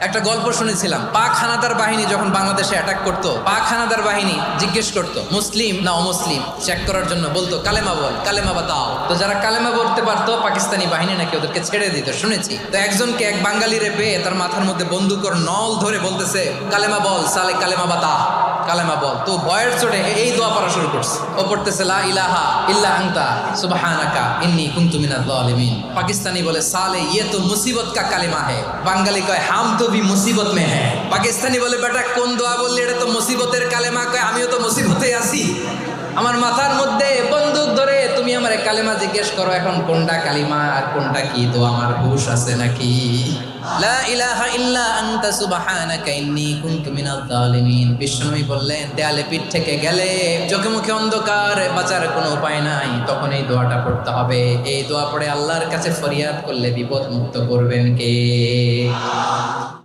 একটা গল্প শুনেছিলাম, পাক হানাদার বাহিনী যখন বাংলাদেশে অ্যাটাক করতো, পাক হানাদার বাহিনী জিজ্ঞেস করতো মুসলিম না অমুসলিম চেক করার জন্য, বলতো কালেমা বল, কালেমা বাতাও। তো যারা কালেমা বলতে পারতো পাকিস্তানি বাহিনী নাকি ওদেরকে ছেড়ে দিত, শুনেছি। তো একজনকে এক বাঙালিরে পেয়ে তার মাথার মধ্যে বন্দুকর নল ধরে বলতেছে কালেমা বল সালে, কালেমা বাতা, কালেমা বল। তো ভয়ের চোটে এই দোয়া পড়া শুরু করছে। ও পড়তেছে লা ইলাহা ইল্লা আনতা সুবহানাকা ইন্নী কুনতু মিনাজ জালিমিন। পাকিস্তানি বলে সালে ইয়ে তো মুসিবত কা কালেমা হে। বাঙালি কয় হাম তো ভি মুসিবত মে হ্যাঁ। পাকিস্তানি বলে বেটা কোন দোয়া বললি, এটা তো মুসিবতের কালেমা। কয় আমিও তো মুসিবতে আছি, আমার মাথার মধ্যে বন্দুক ধরে তুমি আমার কালেমা জিজ্ঞেস করো, এখন কোনটা কালিমা আর কোনটা কি দোয়া আমার হুশ আছে নাকি? লা ইলাহা ইল্লা আনতা সুবহানাকা ইন্নী কুনতু মিনাজ জালিমিন। বিশ্বনবী বললেন দেয়ালে পিঠ থেকে গেলে, চোখে মুখে অন্ধকার, বাঁচার কোনো উপায় নাই, তখন এই দোয়াটা পড়তে হবে। এই দোয়া পড়ে আল্লাহর কাছে ফরিয়াদ করলে বিপদ মুক্ত করবেন কে?